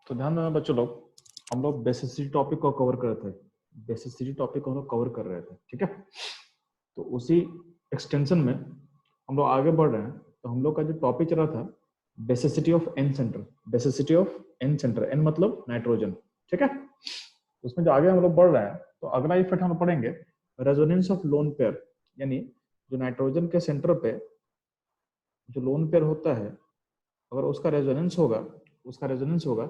तो ध्यान देना बच्चों लोग, हम लोग बेसिसिटी टॉपिक को कवर कर रहे थे। बेसिसिटी टॉपिक को हम लोग कवर कर रहे थे, ठीक है। तो उसी एक्सटेंशन में हम लोग आगे बढ़ रहे हैं। तो हम लोग का जो टॉपिक चला था basicity of N centre, basicity of N centre, N मतलब नाइट्रोजन, ठीक है। उसमें जो आगे हम लोग बढ़ रहे हैं, तो अगला इफेक्ट हम पढ़ेंगे रेजोनेंस ऑफ लोन पेयर, यानी जो नाइट्रोजन के सेंटर पे जो लोन पेयर होता है, अगर उसका रेजोनेंस होगा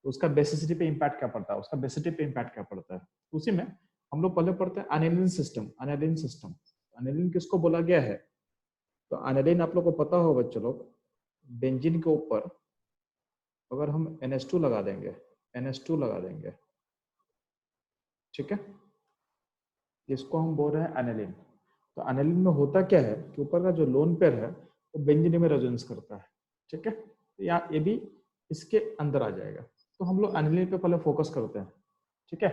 तो उसका बेसिसिटी पे इम्पैक्ट क्या पड़ता है, उसका बेसिसिटी पे इम्पैक्ट क्या पड़ता है। उसी में हम लोग पहले पढ़ते हैं aniline system. Aniline system, aniline किसको बोला गया है? तो एनिलीन आप लोग को पता हो बच्चों लोग, बेंजीन के ऊपर अगर हम NH2 लगा देंगे, NH2 लगा देंगे, ठीक है, इसको हम बोल रहे हैं एनिलीन। तो एनिलीन में होता क्या है कि ऊपर का जो लोन पेयर है वो बेंजीन में रेजोनेंस करता है, ठीक है। तो यहाँ ये भी इसके अंदर आ जाएगा। तो हम लोग एनिलीन पे पहले फोकस करते हैं, ठीक है,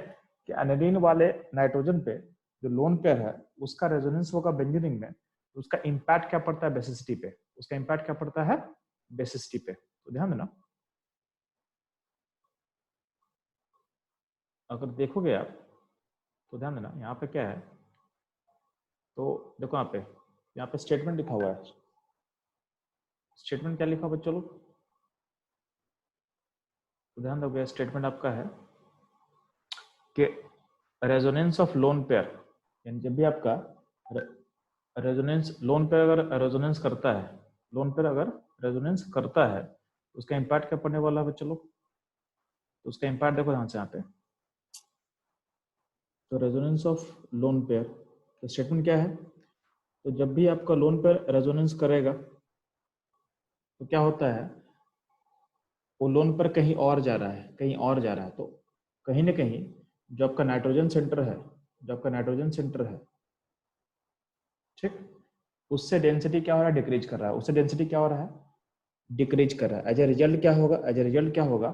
कि एनिलीन वाले नाइट्रोजन पे जो लोन पेयर है उसका रेजोनेंस होगा बेंजीन में, तो उसका इम्पैक्ट क्या पड़ता है बेसिसिटी पे, उसका इम्पैक्ट क्या पड़ता है बेसिसिटी पे। तो ध्यान देना, अगर देखोगे आप तो ध्यान देना यहाँ पे क्या है। तो देखो यहाँ पे स्टेटमेंट लिखा हुआ है। स्टेटमेंट क्या लिखा हुआ बच्चों लोग? तो ध्यान दोगे, स्टेटमेंट आपका है कि रेजोनेंस ऑफ लोन पेयर, यानी जब भी आपका रेजोनेंस लोन पेयर अगर रेजोनेंस करता है, लोन पेयर अगर रेजोनेंस करता है तो उसका इम्पैक्ट क्या पड़ने वाला है बच्चों लोग? तो उसका इम्पैक्ट देखो ध्यान से यहाँ पे। तो रेजोनेंस ऑफ लोन पेयर, तो स्टेटमेंट क्या है? तो जब भी आपका लोन पेयर रेजोनेंस करेगा तो क्या होता है, वो लोन पर कहीं और जा रहा है, कहीं और जा रहा है। तो कहीं ना कहीं जो आपका नाइट्रोजन सेंटर है, जो आपका नाइट्रोजन सेंटर है, ठीक, उससे डेंसिटी क्या हो रहा है, डिक्रीज कर रहा है। उससे डेंसिटी क्या हो रहा है, डिक्रीज कर रहा है। एज ए रिजल्ट क्या होगा, एज ए रिजल्ट क्या होगा,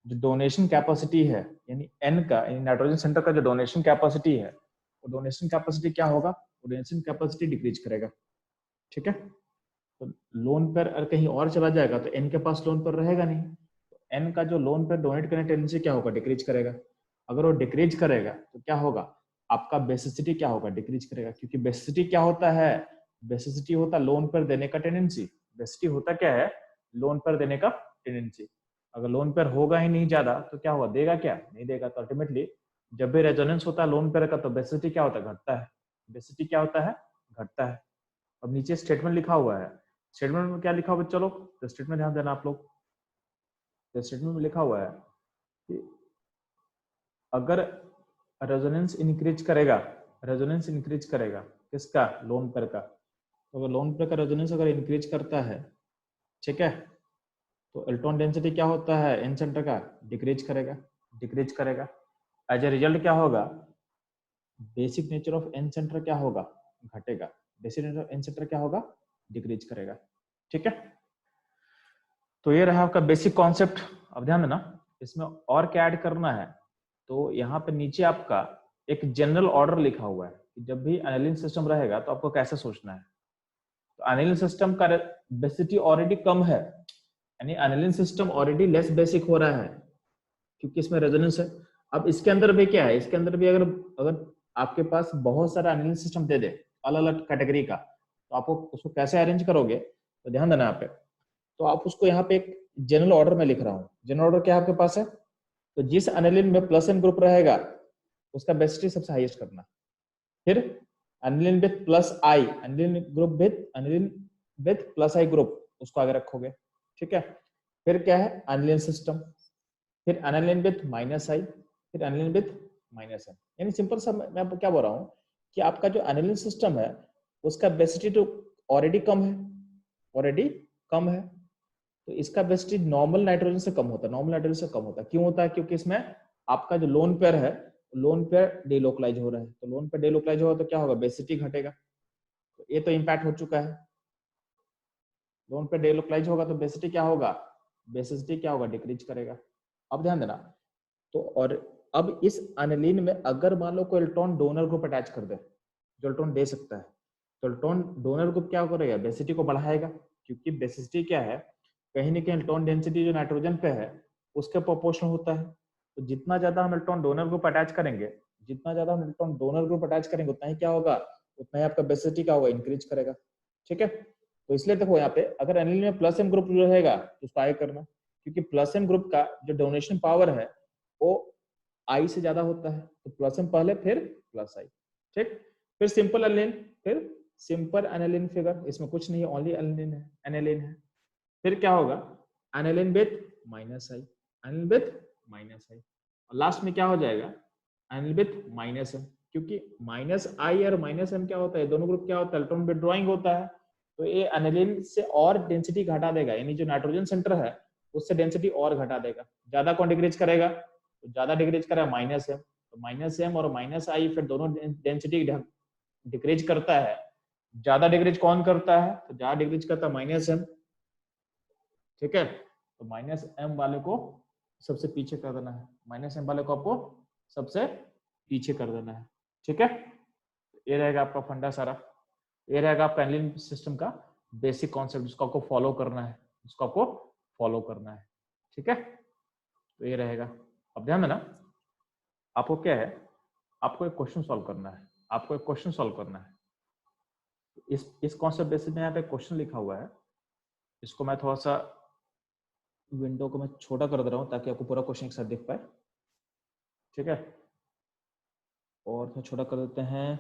जो डोनेशन कैपेसिटी है, यानी एन का, यानी नाइट्रोजन सेंटर का जो डोनेशन कैपेसिटी है, वो डोनेशन कैपेसिटी क्या होगा, वो डोनेशन कैपेसिटी डिक्रीज करेगा, ठीक है। तो लोन पर अगर कहीं और चला जाएगा तो एन के पास लोन पर रहेगा नहीं, तो एन का जो लोन पर डोनेट करने टेंडेंसी क्या होगा, डिक्रीज करेगा। अगर वो डिक्रीज करेगा तो क्या होगा, आपका बेसिसिटी क्या होगा, डिक्रीज करेगा। क्योंकि बेसिसिटी क्या होता है, बेसिसिटी होता है लोन पर देने का टेंडेंसी। बेसिसिटी होता क्या है, लोन पर देने का टेंडेंसी। अगर लोन पर होगा ही नहीं ज्यादा तो क्या होगा, देगा क्या, नहीं देगा। तो अल्टीमेटली जब भी रेजोनेंस होता है लोन पर का तो बेसिसिटी क्या होता है, घटता है। बेसिसिटी क्या होता है, घटता है। अब नीचे स्टेटमेंट लिखा हुआ है, स्टेटमेंट में क्या लिखा हुआ चलो, तो स्टेटमेंट ध्यान देना आप लोग। तो स्टेटमेंट में लिखा हुआ है कि अगर रेजोनेंस इंक्रीज करेगा, रेजोनेंस इंक्रीज करेगा किसका, लोन पेयर का। तो अगर लोन पेयर का रेजोनेंस अगर इंक्रीज करता है, ठीक है, तो इलेक्ट्रॉन डेंसिटी क्या होता है एन सेंटर का, डिक्रीज करेगा, डिक्रीज करेगा। एज ए रिजल्ट क्या होगा, basic nature of N centre क्या होगा, घटेगा। Basic nature of N centre क्या होगा, डिक्रीज करेगा, ठीक है। तो ये रहा आपका बेसिक कॉन्सेप्ट। अब ध्यान देना, इसमें और क्या ऐड करना है। तो यहाँ पे नीचे आपका एक जनरल ऑर्डर लिखा हुआ है कि जब भी एनालिन सिस्टम रहेगा तो आपको कैसे सोचना है। तो एनालिन सिस्टम का बेसिसिटी ऑलरेडी कम है, यानी aniline system already less basic हो रहा है क्योंकि इसमें रेजोनेंस है। अब इसके अंदर भी क्या है, इसके अंदर भी अगर अगर आपके पास बहुत सारा एनालिन सिस्टम दे दे अलग अलग कैटेगरी का, तो आपको उसको कैसे अरेंज करोगे। तो ध्यान देना यहाँ पे, तो आप उसको यहाँ पे एक जनरल ऑर्डर में लिख रहा हूँ। जनरल ऑर्डर क्या आपके पास है, तो जिस एनिलीन में प्लस एन ग्रुप रहेगा उसका बेसिसिटी सबसे हाईएस्ट करना। फिर aniline with plus I, aniline group with aniline with plus I group, उसको आगे रखोगे, ठीक है। फिर क्या है, एनिलीन सिस्टम, फिर एनिलीन विथ माइनस आई, फिर एनिलीन विथ माइनस एन। यानी सिंपल सा मैं आपको क्या बोल रहा हूँ कि आपका जो एनिलीन सिस्टम है उसका बेसिसिटी तो ऑलरेडी कम है, ऑलरेडी कम है। तो इसका बेसिसिटी नॉर्मल नाइट्रोजन से कम होता है, नॉर्मल नाइट्रोजन से कम होता है। क्यों होता है, क्योंकि इसमें आपका जो लोन पेयर है, लोन पेयर डेलोकलाइज हो रहा है। तो लोन पेयर डेलोकलाइज होगा तो क्या होगा, बेसिसिटी घटेगा। तो ये तो इंपैक्ट हो चुका है, लोन पेयर डेलोकलाइज होगा तो बेसिसिटी क्या होगा, बेसिसिटी क्या होगा, डिक्रीज करेगा। अब ध्यान देना, तो और अब इस एनिलीन में अगर मान लो कोई इलेक्ट्रॉन डोनर ग्रुप अटैच कर दे, जो इलेक्ट्रॉन दे सकता है, तो इलेक्ट्रॉन डोनर ग्रुप क्या करेगा, बेसिसिटी को बढ़ाएगा। क्योंकि बेसिसिटी क्या है, कहीं ना कहीं इलेक्ट्रॉन डेंसिटी जो नाइट्रोजन पे है उसके प्रोपोर्शनल होता है। तो जितना ज्यादा हम इलेक्ट्रॉन डोनर ग्रुप अटैच करेंगे, जितना ज्यादा हम इलेक्ट्रॉन डोनर ग्रुप अटैच करेंगे, उतना ही क्या होगा, उतना ही आपका बेसिसिटी क्या होगा, इंक्रीज करेगा। ठीक है, तो इसलिए देखो यहाँ पे अगर एनिलीन में प्लस एम ग्रुप रहेगा तो उसको आई करना, क्योंकि प्लस एम ग्रुप का जो डोनेशन पावर है वो आई से ज्यादा होता है, तो प्लस एम पहले फिर प्लस आई। ठीक, फिर सिंपल एनिलीन, फिर सिंपल एनिलीन फिगर, इसमें कुछ नहीं है, ओनली एनिलीन है, एनिलीन है। फिर क्या होगा, aniline with minus I, aniline with minus I, और लास्ट में क्या हो जाएगा, एनिलीन विथ माइनस एम, क्योंकि माइनस आई और माइनस एम क्या होता है, दोनों ग्रुप क्या होता है, इलेक्ट्रॉन विथड्रॉइंग होता है, तो ये एनिलीन से और डेंसिटी घटा देगा, यानी जो नाइट्रोजन सेंटर है उससे डेंसिटी और घटा देगा। ज्यादा कौन डिक्रीज करेगा, तो ज्यादा डिक्रीज करेगा माइनस एम, तो माइनस एम और माइनस आई फिर दोनों डेंसिटी डिक्रीज करता है। ज्यादा डिक्रीज कौन करता है, तो ज्यादा डिक्रीज करता है माइनस एम। ठीक है, तो माइनस एम वाले को सबसे पीछे कर देना है, माइनस एम वाले को आपको सबसे पीछे कर देना है। ठीक है, ये रहेगा आपका फंडा सारा, ये रहेगा आपका एनिलीन सिस्टम का बेसिक कॉन्सेप्ट, जिसको आपको फॉलो करना है, जिसको आपको फॉलो करना है। ठीक है, तो ये रहेगा। अब ध्यान देना, आपको क्या है, आपको एक क्वेश्चन सॉल्व करना है, आपको एक क्वेश्चन सॉल्व करना है। इस कॉन्सेप्ट बेसिस में यहाँ पे क्वेश्चन लिखा हुआ है, इसको मैं थोड़ा सा विंडो को मैं छोटा कर दे रहा हूँ ताकि आपको पूरा क्वेश्चन एक साथ दिख पाए। ठीक है, और थोड़ा छोटा कर देते हैं।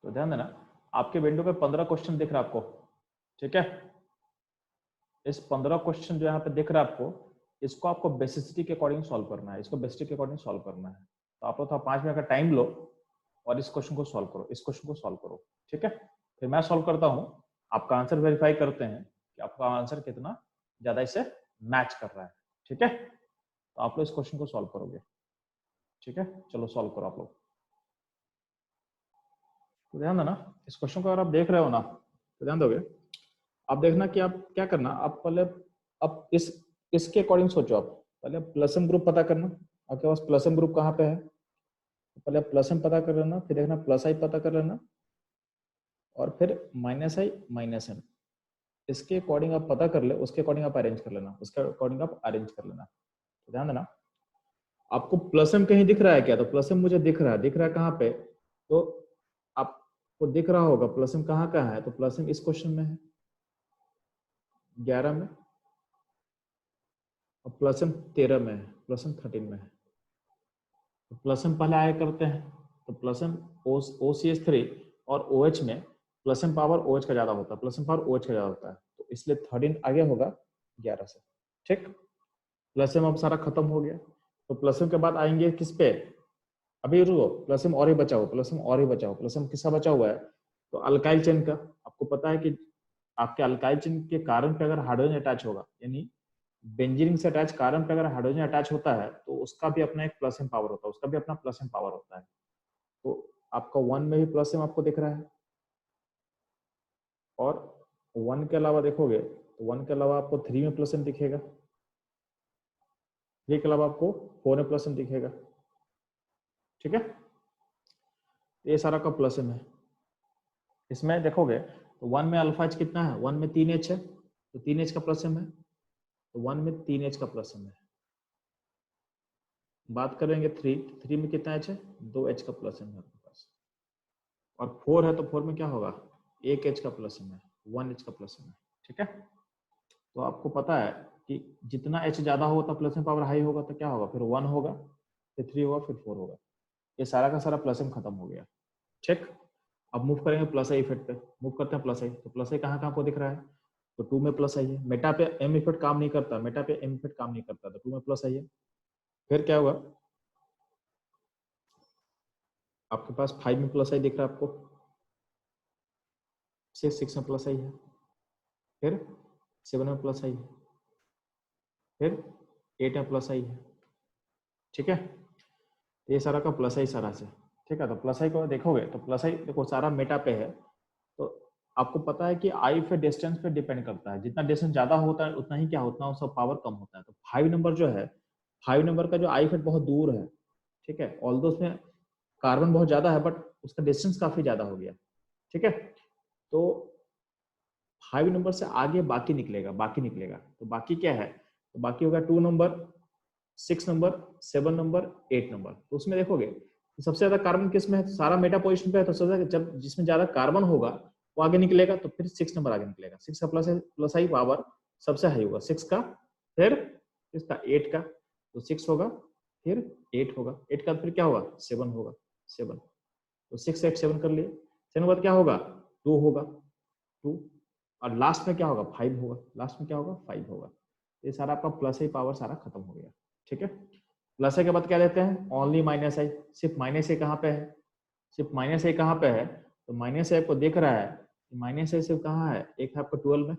तो ध्यान देना, आपके विंडो पे 15 क्वेश्चन दिख रहा है आपको। ठीक है, इस 15 क्वेश्चन जो यहाँ पे दिख रहा है आपको, इसको आपको बेसिसिटी के अकॉर्डिंग सॉल्व करना है, इसको बेसिसिटी के अकॉर्डिंग सॉल्व करना है। तो आप लोग 5 मिनट का टाइम लो और इस क्वेश्चन को सॉल्व करो, इस क्वेश्चन को सॉल्व करो। ठीक है, फिर मैं सॉल्व करता हूँ, आपका आंसर वेरीफाई करते हैं कि आपका आंसर कितना ज्यादा इससे मैच कर रहा है। ठीक है, तो आप लोग इस क्वेश्चन को सॉल्व करोगे। ठीक है, चलो सॉल्व करो आप लोग। तो ध्यान देना, इस क्वेश्चन को अगर आप देख रहे हो ना, तो ध्यान दोगे, आप देखना कि आप क्या करना, आप पहले अब इसके अकॉर्डिंग सोचो। आप पहले प्लस एम ग्रुप पता करना, आपके पास प्लस एम ग्रुप कहाँ पे है, तो पहले प्लस एम पता कर लेना, फिर देखना प्लस आई पता कर लेना, और फिर माइनस आई माइनस एम, इसके अकॉर्डिंग आप पता कर ले, उसके अकॉर्डिंग आप अरेंज कर लेना, उसके अकॉर्डिंग आप अरेंज कर लेना। तो ध्यान देना, आपको प्लस एम कहीं दिख रहा है क्या, तो प्लस एम मुझे दिख रहा है, दिख रहा है कहाँ पे, तो आपको दिख रहा होगा प्लस एम कहाँ कहाँ है, तो प्लस एम इस क्वेश्चन में है 11 में, और प्लस एम 13 में है, प्लस एम 13 में है। तो प्लस एम पहले आया करते हैं, तो प्लस एम OCH3 और OH में प्लस एम पावर OH का ज्यादा होता है, प्लस एम पावर OH का ज्यादा होता है, तो इसलिए 13 आगे होगा 11 से। ठीक, प्लस एम अब सारा खत्म हो गया, तो प्लस एम के बाद आएंगे किस पे, अभी रुको, प्लस एम और ही बचा हुआ, प्लस एम और ही बचा हुआ, प्लस एम किसका बचा हुआ है, तो अल्काइल चेन का। आपको पता है कि आपके अल्काइल चेन के कार्बन पे अगर हाइड्रोजन अटैच होगा, यानी बेंजीन से अटैच कार्बन पे अगर हाइड्रोजन अटैच होता है, तो उसका भी अपना एक प्लस एम पावर होता है, उसका भी अपना प्लस एम पावर होता है। तो आपका 1 में भी प्लस एम आपको दिख रहा है, और 1 के अलावा देखोगे तो 1 के अलावा आपको 3 में प्लस एम दिखेगा, 3 के अलावा आपको 4 में प्लस एम दिखेगा। ठीक है, ये सारा का प्लस एम है। इसमें देखोगे तो 1 में अल्फा एच कितना है, 1 में 3H है, तो 3H का प्लस एम है, तो 1 में 3H का प्लस एम है। बात करेंगे 3 में कितना H है, 2H का प्लस एम है आपके पास, और 4 है तो 4 में क्या होगा, 1H का प्लस एम है, 1H का प्लस एम है। ठीक है, तो आपको पता है कि जितना H ज्यादा होगा तो प्लस एम पावर हाई होगा, तो क्या होगा, फिर 1 होगा, फिर 3 होगा, फिर 4 होगा, ये सारा का सारा प्लस एम खत्म हो गया। ठीक, अब मूव करेंगे प्लस आई इफेक्ट पे, मूव करते हैं प्लस आई, तो प्लस आई कहाँ कहाँ को दिख रहा है, तो 2 में प्लस आई है, मेटा पे एम इफेक्ट काम नहीं करता, मेटा पे एम इफेक्ट काम नहीं करता, तो 2 में प्लस आई है। फिर क्या होगा, आपके पास 5 में प्लस आई दिख रहा है आपको, 6 में प्लस आई है, फिर 7 में प्लस आई है, फिर 8 में प्लस आई है। ठीक है, ये सारा का प्लस आई सारा से। ठीक है, तो प्लस आई को देखोगे तो प्लस आई देखो सारा मेटा पे है, तो आपको पता है कि आई फिर डिस्टेंस पे डिपेंड करता है, जितना डिस्टेंस ज्यादा होता है उतना ही क्या होता है, उसका पावर कम होता है। तो 5 नंबर जो है, 5 नंबर का जो आई फिट बहुत दूर है, ठीक है, ऑल्दो उसमें कार्बन बहुत ज्यादा है बट उसका डिस्टेंस काफी ज्यादा हो गया, ठीक है। तो 5 नंबर से आगे बाकी निकलेगा, तो बाकी क्या है, तो बाकी होगा 2 नंबर, 6 नंबर, 7 नंबर, 8 नंबर। तो उसमें देखोगे तो सबसे ज्यादा कार्बन किस में है, तो सारा मेटा पोजिशन पे है, तो सबसे जब जिसमें ज्यादा कार्बन होगा वो आगे निकलेगा, तो फिर 6 नंबर आगे निकलेगा। 6 का प्लस आई पावर सबसे हाई होगा 6 का, फिर इसका 8 का, तो 6 होगा, फिर 8 होगा, 8 का फिर क्या होगा 7 होगा, 7, तो 6 8 7 कर लिए। 7 के बाद क्या होगा 2 होगा, 2, और लास्ट में क्या होगा 5 होगा, लास्ट में क्या होगा 5 होगा। ये सारा आपका प्लस आई पावर सारा खत्म हो गया, ठीक है। प्लस आई के बाद क्या लेते हैं ओनली माइनस आई, सिर्फ माइनस आई कहाँ पे है, सिर्फ माइनस आई कहाँ पे है, तो माइनस आई आपको देख रहा है, माइनस आई सिर्फ कहाँ है, एक है आपका 12 में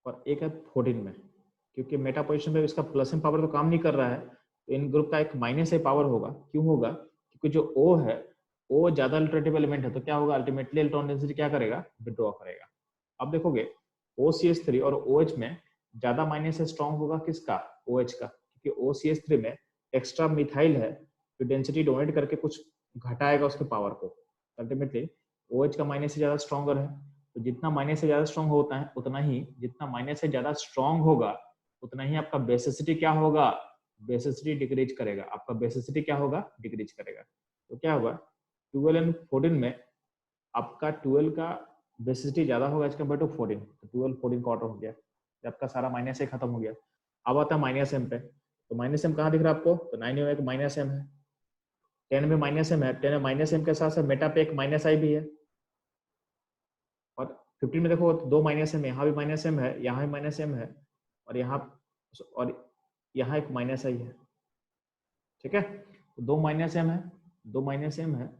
और एक है 14 में, क्योंकि मेटा पोजिशन पे इसका प्लस एम पावर तो काम नहीं कर रहा है, तो इन ग्रुप का एक माइनस ए पावर होगा। क्यों होगा, क्योंकि जो O है, O ज्यादा अल्टरनेटिव एलिमेंट है, तो क्या होगा अल्टीमेटली इलेक्ट्रॉन डेंसिटी क्या करेगा विड्रॉ करेगा। अब देखोगे OCH3 और OH में ज्यादा माइनस स्ट्रॉन्ग होगा किसका, OH का, क्योंकि OCH3 में एक्स्ट्रा मिथाइल है, तो डेंसिटी डोनेट करके कुछ घटाएगा उसके पावर को, अल्टीमेटली OH का माइनस से ज्यादा स्ट्रॉन्गर है, तो जितना माइनस से ज्यादा स्ट्रॉन्ग होता है उतना ही, जितना माइनस से ज्यादा स्ट्रॉन्ग होगा उतना ही आपका बेसिसिटी क्या होगा, बेसिसिटी डिक्रीज करेगा, आपका बेसिसिटी क्या होगा डिक्रीज करेगा। तो क्या होगा 12 एंड 14 में आपका 12 का बेसिसिटी ज्यादा होगा एज कम्पेयर टू 14, तो 12 14 का ऑर्डर हो गया, आपका सारा माइनस से खत्म हो गया। अब आता है माइनस एम पे, तो माइनस एम कहाँ दिख रहा है आपको, तो 9 में एक माइनस एम है, 10 में माइनस एम है, 10 में माइनस एम के साथ साथ मेटा पे एक माइनस आई भी है, और 15 में देखो तो 2 माइनस एम, यहाँ भी माइनस एम है, यहाँ भी माइनस एम है, और यहाँ एक माइनस आई है, ठीक है। तो 2 माइनस एम है, 2 माइनस एम है,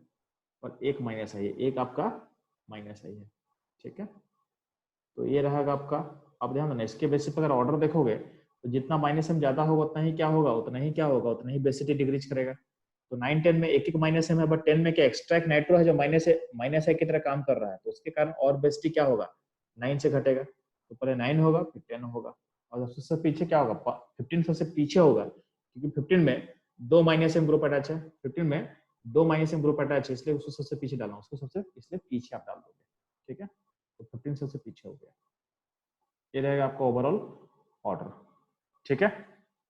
और एक माइनस आई है, एक आपका माइनस आई है, ठीक है। तो ये रहेगा आपका। अब ध्यान देना इसके बेसिस पर अगर ऑर्डर देखोगे तो जितना माइनस एम ज्यादा होगा उतना ही क्या होगा, उतना ही बेसिसिटी डिक्रीज करेगा। तो 9 10 में एक एक माइनस एम है, बट 10 में क्या एक्स्ट्रा एक नाइट्रो है जो माइनस है की तरह काम कर रहा है, तो उसके कारण और बेसिसिटी क्या होगा 9 से घटेगा, तो पहले 9 होगा फिर 10 होगा, और सबसे पीछे क्या होगा 15 सबसे पीछे होगा, क्योंकि 15 में 2 माइनस एम ग्रुप अटैच है, 15 में 2 माइनस एम ग्रुप अटैच है, इसलिए उसको सबसे पीछे डालना, उसको सबसे इसलिए पीछे आप डाल दोगे, ठीक है। तो 15 सबसे पीछे हो गया, ये रहेगा आपका ओवरऑल ऑर्डर, ठीक है।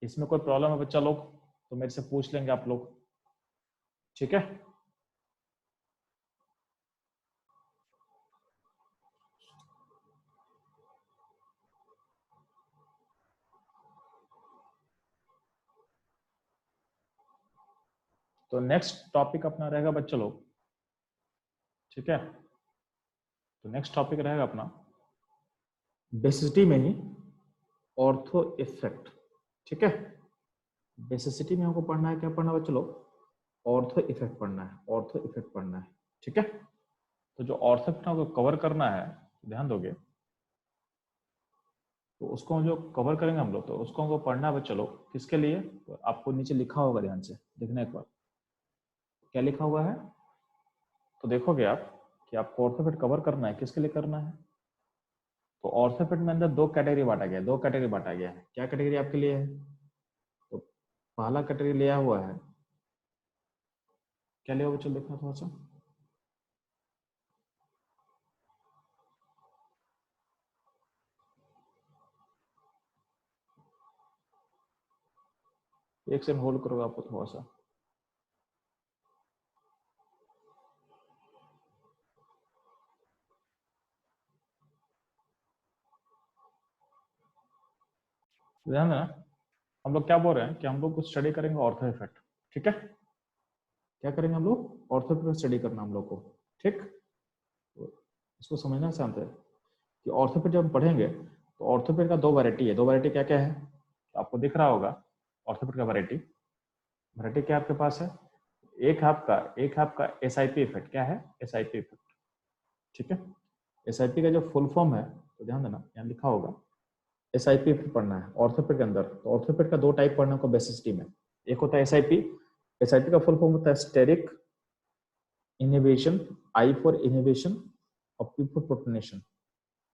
इसमें कोई प्रॉब्लम है बच्चा लोग तो मेरे से पूछ लेंगे आप लोग, ठीक है। तो नेक्स्ट टॉपिक अपना रहेगा बच्चा लोग, ठीक है। तो नेक्स्ट टॉपिक रहेगा अपना बेसिसिटी में ही ऑर्थो इफेक्ट, ठीक है। बेसिसिटी में हमको पढ़ना है, क्या पढ़ना है बच्चा लोग, ऑर्थो इफेक्ट पढ़ना है, ऑर्थो इफेक्ट पढ़ना है, ठीक है। तो जो ऑर्थो इफेक्ट को कवर करना है, ध्यान दोगे तो उसको हम जो कवर करेंगे हम लोग, तो उसको हमको पढ़ना है बच्चा लोग किसके लिए, तो आपको नीचे लिखा होगा, ध्यान से देखना एक बार क्या लिखा हुआ है। तो देखोगे आप कि आपको ऑर्थोपेड कवर करना है, किसके लिए करना है, तो ऑर्थोपेड में अंदर दो कैटेगरी बांटा गया है। क्या कैटेगरी आपके लिए है, तो पहला कैटेगरी लिया हुआ है, क्या लिया हुआ चलो देखना थोड़ा सा, एक सेकंड होल्ड करोगे आपको थोड़ा सा। ध्यान देना, हम लोग क्या बोल रहे हैं कि हम लोग कुछ स्टडी करेंगे ऑर्थो इफेक्ट, ठीक है। क्या करेंगे हम लोग, ऑर्थो इफेक्ट स्टडी करना हम लोग को, ठीक। तो इसको समझना शांत है कि ऑर्थोपेड जब हम पढ़ेंगे तो ऑर्थोपेड का दो वैरायटी है, दो वैरायटी क्या क्या है, तो आपको दिख रहा होगा ऑर्थोपेड का वैरायटी, वैरायटी क्या आपके पास है, एक है आपका एसआईपी इफेक्ट, क्या है एसआईपी इफेक्ट, ठीक है। एसआईपी का जो फुल फॉर्म है, तो ध्यान देना यहाँ लिखा होगा एसआईपी इफेक्ट पढ़ना है ऑर्थोपेड के अंदर। तो ऑर्थोपेड का दो टाइप पढ़ना को बेसिसिटी में, एक होता है एसआईपी, एसआईपी का फुल फॉर्म होता है steric inhibition, I for inhibition और पी फॉर प्रोटोनेशन।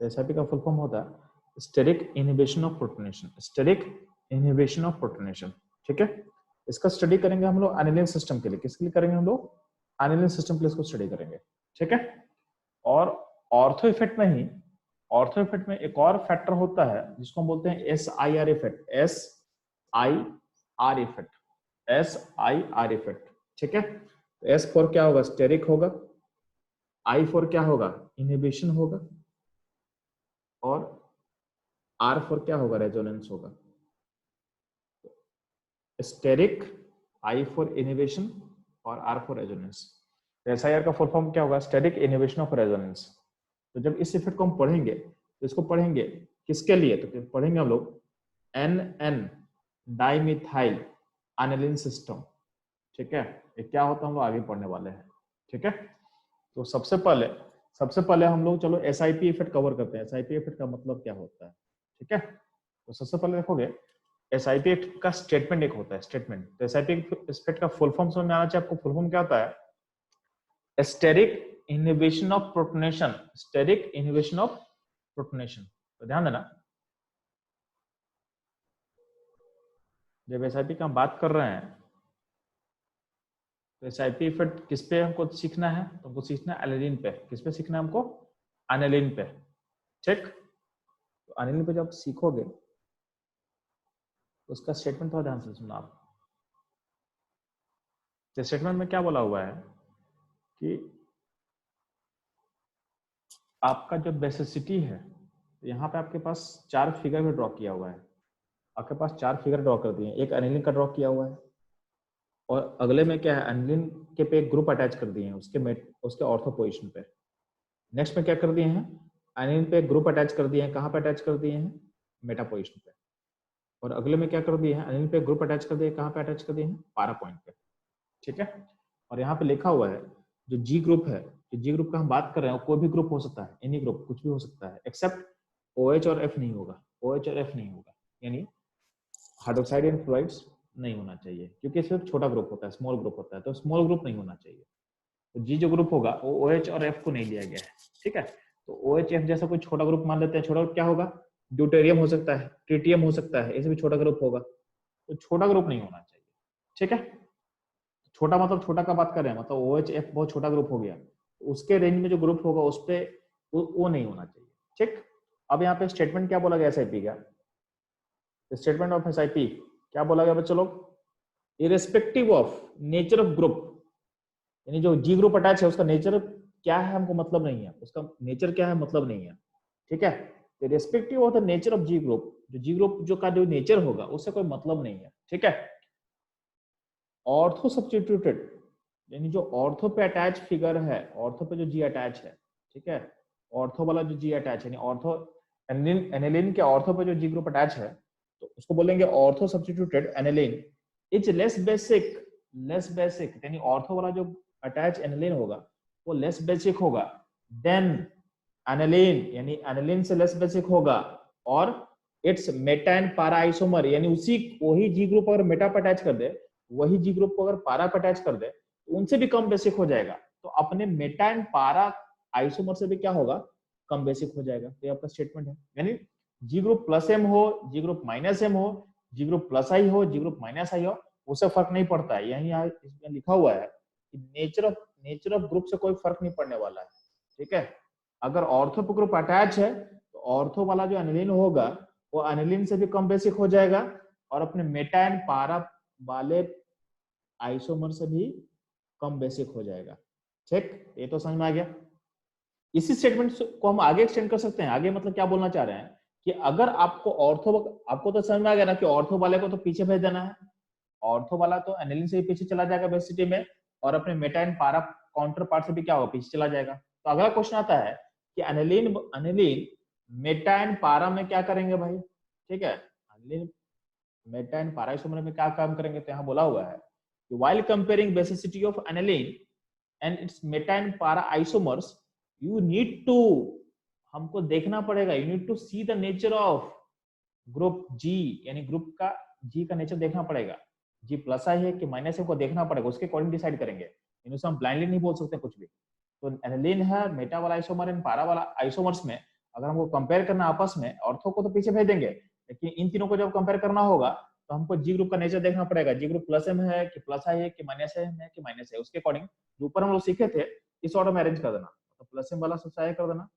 एसआईपी का फुल फॉर्म होता है steric inhibition of protonation, steric inhibition of protonation, ठीक है। इसका स्टडी करेंगे हम लोग एनिलिन सिस्टम के लिए। किसके लिए करेंगे हम लोग? एनिलिन सिस्टम के लिए इसको स्टडी करेंगे, ठीक है। और ऑर्थो इफेक्ट में ही, ऑर्थो इफेक्ट में एक और फैक्टर होता है जिसको हम बोलते हैं SIR effect, SIR effect, SIR effect, ठीक है। तो S फॉर क्या होगा? स्टेरिक होगा। I फॉर क्या होगा? इनहिबिशन होगा। और R फॉर क्या होगा? रेजोनेंस होगा। स्टेरिक, I फॉर इनहिबिशन और R फॉर रेजोनेंस। SIR का फुल फॉर्म क्या होगा? Steric inhibition of resonance. तो जब इस इफेक्ट को हम पढ़ेंगे तो इसको पढ़ेंगे किसके लिए? तो पढ़ेंगे हम लोग NN डाइमिथाइल एनिलिन सिस्टम, ठीक है। ये क्या होता है हम लोग आगे पढ़ने वाले हैं, ठीक है। तो सबसे पहले हम लोग चलो SIP इफेक्ट कवर करते हैं। SIP इफेक्ट का मतलब क्या होता है, ठीक है। तो सबसे पहले देखोगे SIP इफेक्ट का स्टेटमेंट एक होता है, स्टेटमेंट। तो SIP इफेक्ट का फुल फॉर्म समझ में आना चाहिए आपको। फुल फॉर्म क्या होता है? Steric inhibition of protonation, steric inhibition of protonation. तो ध्यान देना, जब SIP की हम बात कर रहे हैं तो SIP इफेक्ट किस पे हमको सीखना है? तो हमको सीखना है एनिलिन पे। किस पे सीखना है हमको? एनिलिन पे, ठीक। तो एनिलिन पे जब सीखोगे तो उसका स्टेटमेंट थोड़ा ध्यान से सुनना आप। तो स्टेटमेंट में क्या बोला हुआ है कि आपका जो बेसिसिटी है, यहाँ पे आपके पास 4 फिगर में ड्रॉ किया हुआ है। आपके पास 4 फिगर ड्रॉ कर दिए। एक एनिलिन का ड्रॉ किया हुआ है और अगले में क्या है? एनिलिन के पे एक ग्रुप अटैच कर दिए हैं उसके ऑर्थो पोजीशन पे। नेक्स्ट में क्या कर दिए हैं? एनिलिन पे एक ग्रुप अटैच कर दिए हैं। कहाँ पे अटैच कर दिए हैं? मेटा पोजीशन पे। और अगले में क्या कर दिए हैं? एनिलिन पे ग्रुप अटैच कर दिए। कहाँ पे अटैच कर दिए हैं? पारा पॉइंट पे, ठीक है। और यहाँ पे लिखा हुआ है जो जी ग्रुप है, जो जी ग्रुप का हम बात कर रहे हैं, कोई भी ग्रुप हो सकता है, एनी ग्रुप, कुछ भी हो सकता है, एक्सेप्ट OH और F नहीं होगा। OH और F नहीं होगा, यानी हाइड्रोक्साइड एंड फ्लोराइड्स नहीं होना चाहिए, क्योंकि इसमें छोटा ग्रुप होता है, स्मॉल ग्रुप होता है, तो स्मॉल ग्रुप नहीं होना चाहिए। तो जी जो ग्रुप होगा वो OH और F को नहीं लिया गया है, ठीक है। तो OH F जैसा कोई छोटा ग्रुप मान लेते हैं। छोटा ग्रुप क्या होगा? ड्यूटेरियम हो सकता है, ट्रिटियम हो सकता है, ऐसे भी छोटा ग्रुप होगा। तो छोटा ग्रुप नहीं होना चाहिए, ठीक है। छोटा मतलब छोटा का बात कर रहे हैं, मतलब OH F बहुत छोटा ग्रुप हो गया, उसके रेंज में जो ग्रुप होगा उस पे वो नहीं होना चाहिए, ठीक। अब यहाँ पे स्टेटमेंट क्या बोला गया SIP का? स्टेटमेंट ऑफ SIP क्या बोला गया बच्चों लोग? Irrespective of nature of group, यानी जो जी ग्रुप अटैच है उसका नेचर क्या है हमको मतलब नहीं है, उसका नेचर क्या है मतलब नहीं है, ठीक है। तो respective of the nature of G group, जो जी ग्रुप जो का जो नेचर होगा उससे कोई मतलब नहीं है, ठीक है। ऑर्थो सब्स्टिट्यूटेड, यानी जो ऑर्थो पे अटैच फिगर है, ऑर्थो पे जो जी अटैच है, ठीक है, ऑर्थो वाला जो जी अटैच है, यानी ऑर्थो एनिलिन के ऑर्थो पे जो जी ग्रुप अटैच है, तो उसको बोलेंगे ortho substituted aniline is less basic, यानी ऑर्थो वाला जो अटैच एनिलिन होगा वो लेस बेसिक होगा देन एनिलिन, यानी एनिलिन से लेस बेसिक होगा। और इट्स मेटा एंड पारा आइसोमर, यानी उसी वही जी ग्रुप अगर मेटा पे अटैच कर दे, वही जी ग्रुप को अगर पारा पे अटैच कर दे तो उनसे भी कम बेसिक हो जाएगा। तो अपने मेटा एंड पारा आइसोमर से भी क्या होगा? कम बेसिक हो जाएगा। तो ये आपका स्टेटमेंट है, यानी जी ग्रुप प्लस एम हो, जी ग्रुप माइनस एम हो, जी ग्रुप प्लस आई हो, जी ग्रुप माइनस आई हो, उससे फर्क नहीं पड़ता है। यही यहाँ इसमें लिखा हुआ है कि नेचर ऑफ ग्रुप से कोई फर्क नहीं पड़ने वाला है, ठीक है। अगर ऑर्थो पे ग्रुप अटैच है तो ऑर्थो वाला जो एनिलिन होगा वो एनिलिन से भी कम बेसिक हो जाएगा और अपने मेटा एंड पारा वाले आइसोमर से भी कम बेसिक हो जाएगा, ठीक। ये तो समझ में आ गया। इसी स्टेटमेंट को हम आगे एक्सटेंड कर सकते हैं। आगे मतलब क्या बोलना चाह रहे हैं कि अगर आपको आपको तो समझ में आ गया ना कि ऑर्थो वाले को तो पीछे भेज देना है, ऑर्थो वाला तो एनिलिन से भी पीछे चला जाएगा बेसिसिटी में और अपने मेटा एंड पारा काउंटर पार्ट से भी क्या होगा? पीछे चला जाएगा। तो अगला क्वेश्चन आता है कि एनिलिन मेटा एंड पारा में क्या करेंगे भाई, ठीक है। एनिलिन मेटा एंड पारा आइसोमर में क्या काम करेंगे? तो यहाँ बोला हुआ है कि while comparing basicity of aniline and its meta and para isomers you need to, हमको देखना पड़ेगा, you need to see the nature of group G, यानी ग्रुप का G का नेचर देखना पड़ेगा। G प्लस आई है कि माइनस है को देखना पड़ेगा, उसके अकॉर्डिंग डिसाइड करेंगे। इनसे हम ब्लाइंडली नहीं बोल सकते कुछ भी। तो एनिलीन है, मेटा वाला आइसोमर एंड पारा वाला आइसोमर्स में अगर हमको कंपेयर करना आपस में, ऑर्थो को तो पीछे भेज देंगे, लेकिन इन तीनों को जब कंपेयर करना होगा तो हमको जी ग्रुप का नेचर देखना पड़ेगा, जी ग्रुप प्लस एम है कि प्लस आई है कि माइनस एम है कि माइनस है, उसके अकॉर्डिंग जो ऊपर हम लोग सीखे थे इस ऑर्डर में अरेंज कर देना। तो प्लस एम वाला सबसे आगे कर देना,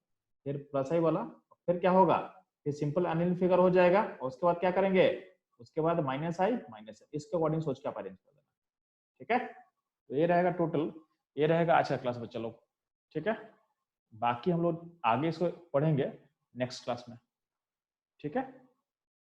फिर प्लस आई वाला, फिर क्या होगा, फिर सिंपल अनिल फिगर हो जाएगा, और उसके बाद क्या करेंगे, उसके बाद माइनस आई माइनस, इसके अकॉर्डिंग सोच के आप अरेंज कर देना। ठीक है, तो ये रहेगा टोटल, ये रहेगा आज का क्लास बच्चा लोग। ठीक है, बाकी हम लोग आगे इसको पढ़ेंगे नेक्स्ट क्लास में। ठीक है।